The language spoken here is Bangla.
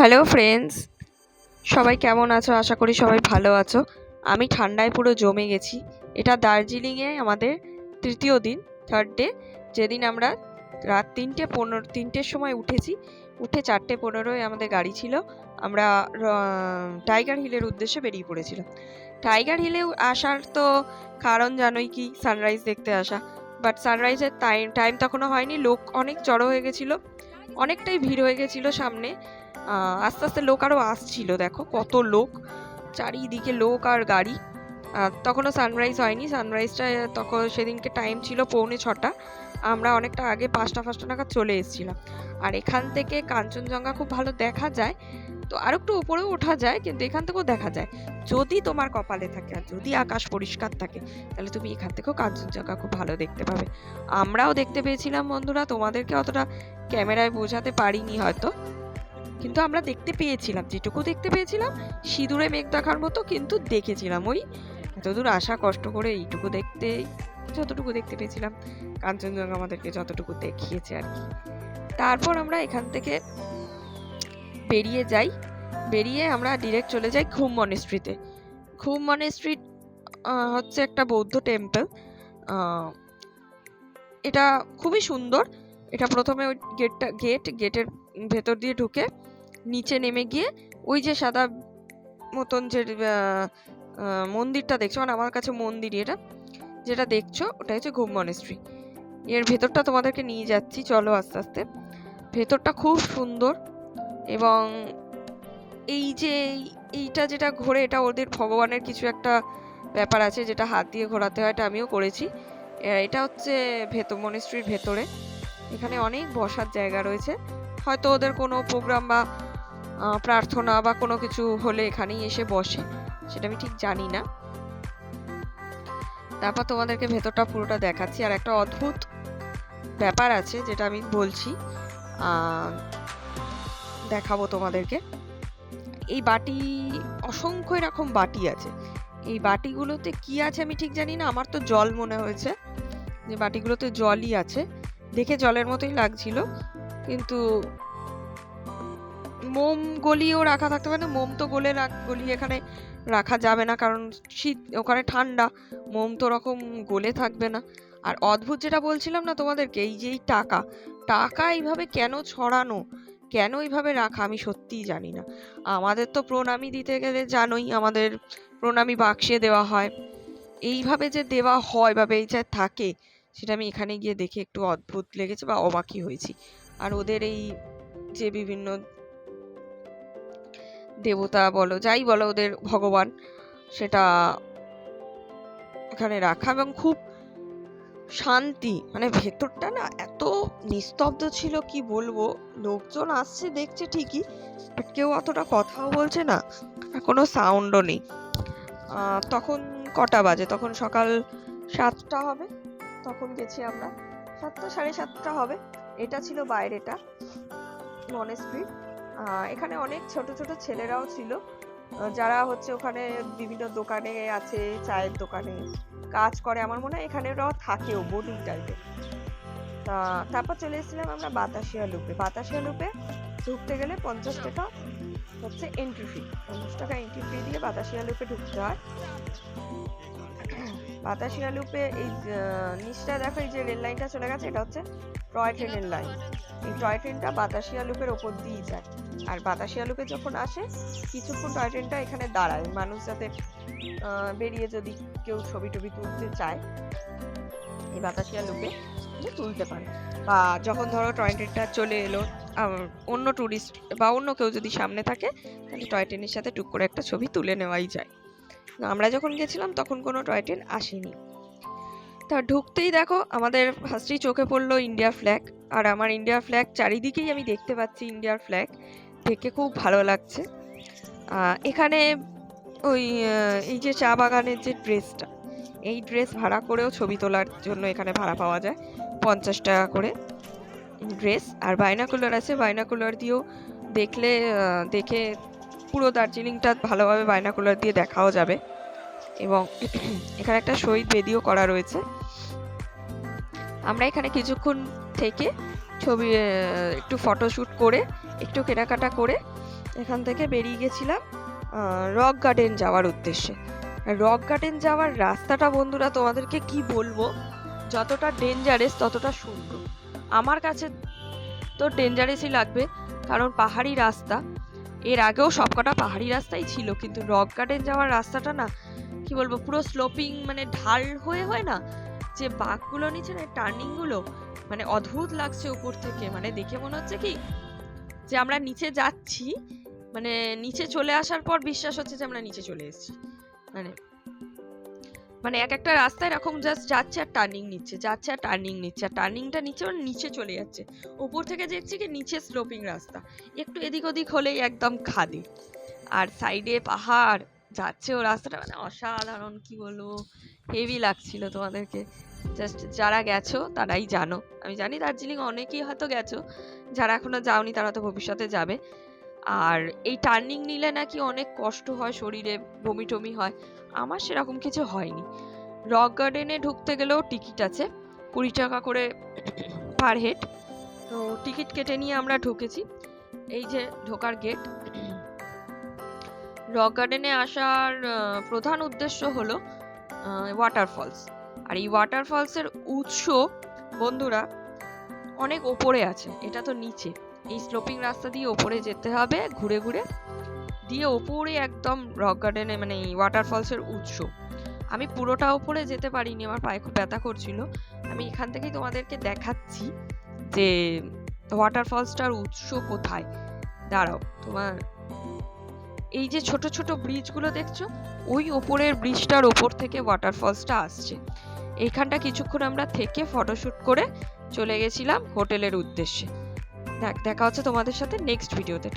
হ্যালো ফ্রেন্ডস, সবাই কেমন আছো? আশা করি সবাই ভালো আছো। আমি ঠান্ডায় পুরো জমে গেছি। এটা দার্জিলিংয়ে আমাদের তৃতীয় দিন, থার্ড ডে, যেদিন আমরা রাত 3টের সময় উঠেছি। উঠে 4:15 আমাদের গাড়ি ছিল। আমরা টাইগার হিলের উদ্দেশ্যে বেরিয়ে পড়েছিলাম। টাইগার হিলে আসার তো কারণ জানোই, কি সানরাইজ দেখতে আসা। বাট সানরাইজের টাইম তখনও হয়নি, লোক অনেক জড়ো হয়ে গেছিলো, অনেকটাই ভিড় হয়ে গেছিলো সামনে। আস্তে আস্তে লোক আরও আসছিল, দেখো কত লোক, চারিদিকে লোক আর গাড়ি। তখনও সানরাইজ হয়নি। সানরাইজটা তখন সেদিনকে টাইম ছিল 6:45। আমরা অনেকটা আগে 5টা নাগাদ চলে এসেছিলাম। আর এখান থেকে কাঞ্চনজঙ্ঘা খুব ভালো দেখা যায়। তো আর একটু উপরেও ওঠা যায়, কিন্তু এখান থেকেও দেখা যায় যদি তোমার কপালে থাকে, আর যদি আকাশ পরিষ্কার থাকে, তাহলে তুমি এখান থেকেও কাঞ্চনজঙ্ঘা খুব ভালো দেখতে পাবে। আমরাও দেখতে পেয়েছিলাম বন্ধুরা, তোমাদেরকে অতটা ক্যামেরায় বোঝাতে পারিনি হয়তো, কিন্তু আমরা দেখতে পেয়েছিলাম, যেটুকু দেখতে পেয়েছিলাম সিঁদুরে মেঘ দেখার মতো, কিন্তু দেখেছিলাম। ওই এতদূর আসা কষ্ট করে এইটুকু দেখতে, যতটুকু দেখতে পেয়েছিলাম কাঞ্চনজঙ্ঘা আমাদেরকে যতটুকু দেখিয়েছে আর কি। তারপর আমরা এখান থেকে বেরিয়ে আমরা ডিরেক্ট চলে যাই ঘুম মনেস্ট্রিতে। ঘুম মনেস্ট্রি হচ্ছে একটা বৌদ্ধ টেম্পল। এটা খুবই সুন্দর। এটা প্রথমে ওই গেটের ভেতর দিয়ে ঢুকে নিচে নেমে গিয়ে ওই যে সাদা মতন যে মন্দিরটা দেখছো, মানে আমার কাছে মন্দিরই এটা, যেটা দেখছো ওটা হচ্ছে ঘুম মনেস্ট্রি। এর ভেতরটা তোমাদেরকে নিয়ে যাচ্ছি, চলো আস্তে আস্তে। ভেতরটা খুব সুন্দর, এবং এই যে এইটা যেটা ঘোরে, এটা ওদের ভগবানের কিছু একটা ব্যাপার আছে, যেটা হাত দিয়ে ঘোরাতে হয়, এটা আমিও করেছি। এটা হচ্ছে মনেস্ট্রির ভেতরে। এখানে অনেক বসার জায়গা রয়েছে, হয়তো ওদের কোনো প্রোগ্রাম বা প্রার্থনা বা কোনো কিছু হলে এখানেই এসে বসে, সেটা আমি ঠিক জানি না। তারপর তোমাদেরকে ভেতরটা পুরোটা দেখাচ্ছি। আর একটা অদ্ভুত ব্যাপার আছে, যেটা আমি বলছি, দেখাবো তোমাদেরকে। এই বাটি, অসংখ্য এরকম বাটি আছে। এই বাটিগুলোতে কি আছে আমি ঠিক জানি না, আমার তো জল মনে হয়েছে যে বাটিগুলোতে জলই আছে, দেখে জলের মতোই লাগছিল। কিন্তু মোম গলিয়েও রাখা থাকতে পারে না, মোম তো গলিয়ে এখানে রাখা যাবে না, কারণ শীত, ওখানে ঠান্ডা, মোম তো ওরকম গলে থাকবে না। আর অদ্ভুত যেটা বলছিলাম না তোমাদেরকে, এই যে এই টাকা এইভাবে কেন ছড়ানো, কেন এইভাবে রাখা, আমি সত্যিই জানি না। আমাদের তো প্রণামী দিতে গেলে জানোই, আমাদের প্রণামী বাক্সে দেওয়া হয়, এইভাবে যে দেওয়া হয় বা বেঁচে থাকে, সেটা আমি এখানে গিয়ে দেখে একটু অদ্ভুত লেগেছে বা অবাকই হয়েছি। আর ওদের এই যে বিভিন্ন দেবতা বলো, যাই বলো, ওদের ভগবান, সেটা এখানে রাখা, এবং খুব শান্তি। মানে ভেতরটা না এত নিস্তব্ধ ছিল, কি বলবো। লোকজন আসছে দেখছে ঠিকই, বাট কেউ অতটা কথাও বলছে না, আর কোনো সাউন্ডও নেই। তখন কটা বাজে, তখন সকাল 7টা হবে, তখন গেছি আমরা। 7টা, 7:30 হবে। এটা ছিল বাইরেটা মনেস্ট্রি। এখানে অনেক ছোট ছোট ছেলেরাও ছিল, যারা হচ্ছে ওখানে বিভিন্ন দোকানে আছে, চায়ের দোকানে কাজ করে। আমার মনে হয় এখানে ওরাও থাকেও, বোর্ডিং টাইপের। তারপর চলে এসেছিলাম আমরা বাতাসিয়া লুপে। ঢুকতে গেলে 50 টাকা হচ্ছে এন্ট্রি ফি। 50 টাকা এন্ট্রি ফি দিয়ে বাতাসিয়া লুপে ঢুকতে হয়। বাতাসিয়া লুপে এই নিচটা দেখো, এই যে রেল লাইনটা চলে গেছে, এটা হচ্ছে টয় ট্রেনের লাইন। এই টয় ট্রেনটা বাতাসিয়া লুপের ওপর দিয়ে যায়। আর বাতাসিয়া লুপে যখন আসে, কিছুক্ষণ টয় ট্রেনটা এখানে দাঁড়ায়, মানুষ যাতে বেরিয়ে যদি কেউ ছবি টবি তুলতে চায়, এই বাতাসিয়া লুপে তুলতে পারে। বা যখন ধরো টয় ট্রেনটা চলে এলো, অন্য টুরিস্ট বা অন্য কেউ যদি সামনে থাকে, তাহলে টয় ট্রেনের সাথে টুক করে একটা ছবি তুলে নেওয়াই যায়। আমরা যখন গেছিলাম তখন কোনো টয় ট্রেন আসেনি। তা ঢুকতেই দেখো আমাদের ফার্স্টেই চোখে পড়লো ইন্ডিয়া ফ্ল্যাগ। আর আমার ইন্ডিয়া ফ্ল্যাগ চারিদিকেই আমি দেখতে পাচ্ছি ইন্ডিয়ার ফ্ল্যাগ, দেখে খুব ভালো লাগছে। এখানে ওই এই যে চা বাগানের যে ড্রেসটা, এই ড্রেস ভাড়া করেও ছবি তোলার জন্য এখানে ভাড়া পাওয়া যায়, 50 টাকা করে ড্রেস। আর বাইনাকুলার আছে, বাইনাকুলার দিয়েও দেখে পুরো দার্জিলিংটা ভালোভাবে বাইনাকুলার দিয়ে দেখাও যাবে। এবং এখানে একটা শহীদ বেদিও করা রয়েছে। আমরা এখানে কিছুক্ষণ থেকে ছবি, একটু ফটোশ্যুট করে, একটু কেনাকাটা করে এখান থেকে বেরিয়ে গেছিলাম রক গার্ডেন যাওয়ার উদ্দেশ্যে। রক গার্ডেন যাওয়ার রাস্তাটা বন্ধুরা তোমাদেরকে কি বলবো, যতটা ডেঞ্জারাস ততটা সুন্দর। আমার কাছে তো ডেঞ্জারাসই লাগবে, কারণ পাহাড়ি রাস্তা। এর আগেও সবকটা পাহাড়ি রাস্তাই ছিল, কিন্তু রক গার্ডেন যাওয়ার রাস্তাটা না কি বলবো, পুরো স্লোপিং, মানে ঢাল হয়ে হয় না, যে বাঁকগুলো নিচে না, টার্নিংগুলো মানে অদ্ভুত লাগছে উপর থেকে। মানে দেখে মনে হচ্ছে কি যে আমরা নিচে যাচ্ছি, মানে নিচে চলে আসার পর বিশ্বাস হচ্ছে যে আমরা নিচে চলে এসেছি। মানে মানে এক একটা রাস্তা এরকম জাস্ট যাচ্ছে আর টার্নিং নিচ্ছে, যাচ্ছে আর টার্নিং নিচ্ছে, আর টার্নিংটা নিচে আর নিচে চলে যাচ্ছে। উপর থেকে দেখছি কি নিচে স্লোপিং রাস্তা, একটু এদিক ওদিক হলেই একদম খাদে, আর সাইডে পাহাড় যাচ্ছে ও রাস্তাটা, মানে অসাধারণ, কি বলবো, হেভি লাগছিল। তোমাদেরকে জাস্ট যারা গেছো তারাই জানো, আমি জানি দার্জিলিং অনেকেই হয়তো গেছো, যারা এখনো যাওনি তারা তো ভবিষ্যতে যাবে। আর এই টার্নিং নিলে নাকি অনেক কষ্ট হয়, শরীরে বমি টমি হয়, আমার সেরকম কিছু হয়নি। রক গার্ডেনে ঢুকতে গেলেও টিকিট আছে, 20 টাকা করে পার হেড। তো টিকিট কেটে নিয়ে আমরা ঢুকেছি। এই যে ঢোকার গেট। রক গার্ডেনে আসার প্রধান উদ্দেশ্য হলো ওয়াটারফলস। আর এই ওয়াটারফলসের উৎস বন্ধুরা অনেক ওপরে আছে, এটা তো নিচে। এই স্লোপিং রাস্তা দিয়ে ওপরে যেতে হবে, ঘুরে ঘুরে দিয়ে ওপরে একদম রক গার্ডেনে, মানে এই ওয়াটারফলসের উৎস। আমি পুরোটা ওপরে যেতে পারিনি, আমার পায়ে খুব ব্যথা করছিল। আমি এখান থেকেই তোমাদেরকে দেখাচ্ছি যে ওয়াটারফলসটার উৎস কোথায়। দাঁড়াও, তোমার এই যে ছোট ছোট ব্রিজগুলো দেখছো, ওই ওপরের ব্রিজটার ওপর থেকে ওয়াটারফলসটা আসছে। এইখানটা কিছুক্ষণ আমরা থেকে ফটোশুট করে চলে গেছিলাম হোটেলের উদ্দেশ্যে। দেখা হচ্ছে তোমাদের সাথে নেক্সট ভিডিওতে।